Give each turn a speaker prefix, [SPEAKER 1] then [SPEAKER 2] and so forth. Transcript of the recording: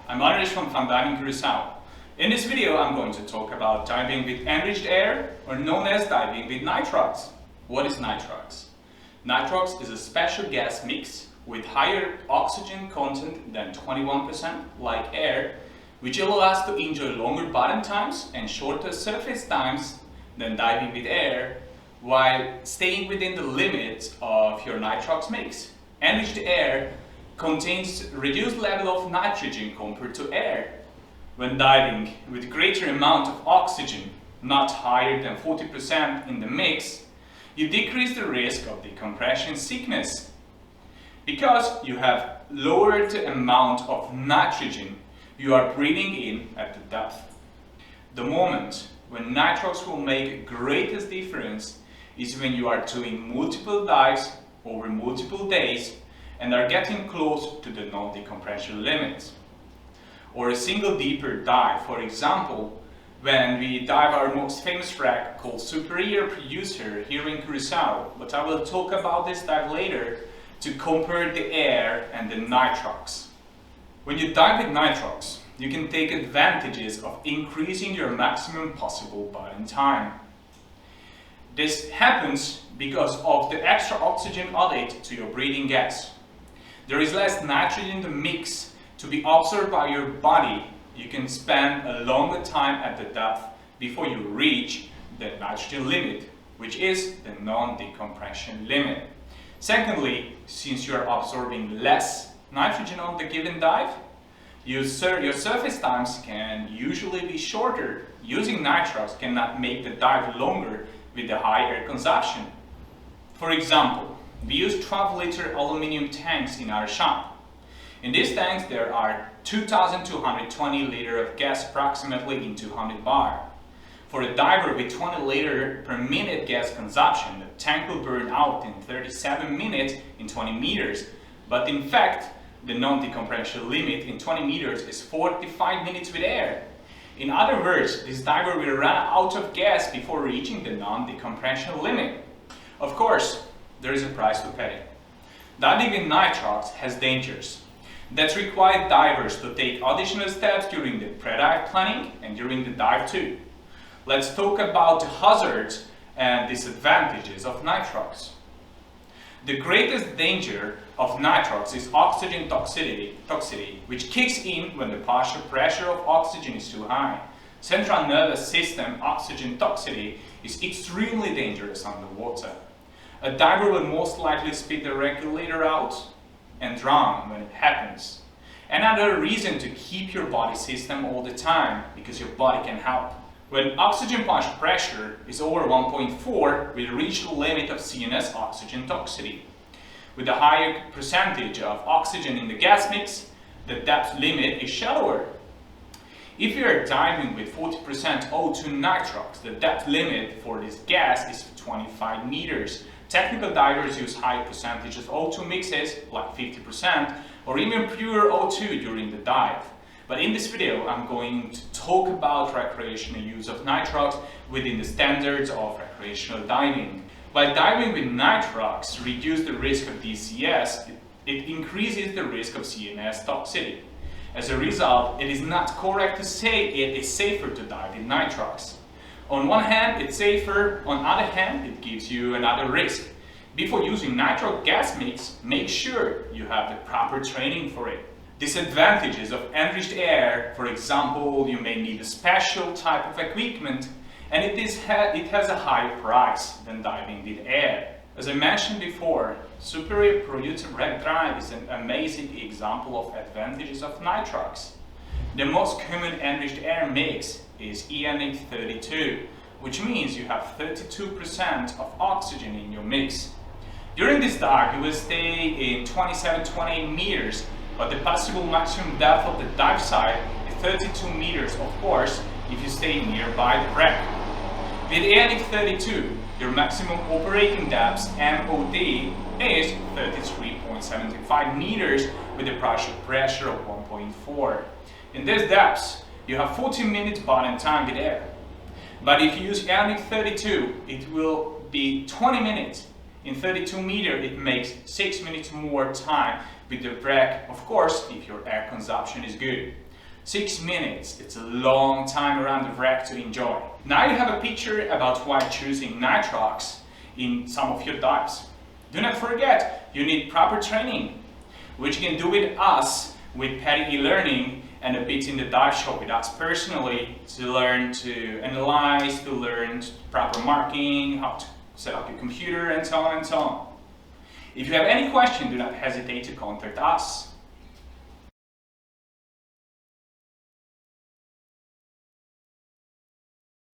[SPEAKER 1] I'm Andres from Fundiving Curacao. In this video I'm going to talk about diving with enriched air, or known as diving with nitrox. What is nitrox? Nitrox is a special gas mix with higher oxygen content than 21% like air, which allows us to enjoy longer bottom times and shorter surface times than diving with air, while staying within the limits of your nitrox mix. Enriched air contains reduced level of nitrogen compared to air. When diving with greater amount of oxygen, not higher than 40% in the mix, you decrease the risk of decompression sickness, because you have lowered the amount of nitrogen you are breathing in at the depth. The moment when nitrox will make greatest difference is when you are doing multiple dives over multiple days and are getting close to the non-decompression limits. Or a single deeper dive, for example, when we dive our most famous wreck called Superior Producer here in Curacao, but I will talk about this dive later, to compare the air and the nitrox. When you dive with nitrox, you can take advantages of increasing your maximum possible bottom time. This happens because of the extra oxygen added to your breathing gas. There is less nitrogen in the mix to be absorbed by your body. You can spend a longer time at the depth before you reach the nitrogen limit, which is the non-decompression limit. Secondly, since you are absorbing less nitrogen on the given dive, your surface times can usually be shorter. Using nitrox cannot make the dive longer with the high air consumption. For example, we use 12-liter aluminum tanks in our shop. In these tanks there are 2,220 liters of gas approximately in 200 bar. For a diver with 20 liters per minute gas consumption, the tank will burn out in 37 minutes in 20 meters, but in fact the non-decompression limit in 20 meters is 45 minutes with air. In other words, this diver will run out of gas before reaching the non-decompression limit. Of course, there is a price to pay. Diving with nitrox has dangers that require divers to take additional steps during the pre-dive planning and during the dive too. Let's talk about the hazards and disadvantages of nitrox. The greatest danger of nitrox is oxygen toxicity, which kicks in when the partial pressure of oxygen is too high. Central nervous system oxygen toxicity is extremely dangerous underwater. A diver will most likely spit the regulator out and drown when it happens. Another reason to keep your body system all the time, because your body can help. When oxygen partial pressure is over 1.4, we reach the limit of CNS oxygen toxicity. With a higher percentage of oxygen in the gas mix, the depth limit is shallower. If you are diving with 40% O2 nitrox, the depth limit for this gas is 25 meters. Technical divers use high percentages of O2 mixes, like 50%, or even pure O2 during the dive. But in this video, I'm going to talk about recreational use of nitrox within the standards of recreational diving. While diving with nitrox reduces the risk of DCS, it increases the risk of CNS toxicity. As a result, it is not correct to say it is safer to dive with nitrox. On one hand, it's safer, on the other hand, it gives you another risk. Before using nitrox gas mix, make sure you have the proper training for it. Disadvantages of enriched air: for example, you may need a special type of equipment, and it has a higher price than diving with air. As I mentioned before, Superior Producer wreck dive is an amazing example of advantages of nitrox. The most common enriched air mix is E-32, which means you have 32% of oxygen in your mix. During this dive, you will stay in 27-28 meters, but the possible maximum depth of the dive site is 32 meters, of course, if you stay nearby the wreck. With E-32, your maximum operating depth MOD is 33.75 meters with a partial pressure of 1.4. In this depth, you have 14 minutes bottom time with air. But if you use E-32, it will be 20 minutes. In 32 meters, it makes 6 minutes more time with the wreck, of course, if your air consumption is good. 6 minutes, it's a long time around the wreck to enjoy. Now you have a picture about why choosing Nitrox in some of your dives. Do not forget, you need proper training, which you can do with us with PADI E-learning and a bit in the dive shop with us personally to learn to analyze, to learn proper marking, how to set up your computer and so on and so on. If you have any question, do not hesitate to contact us.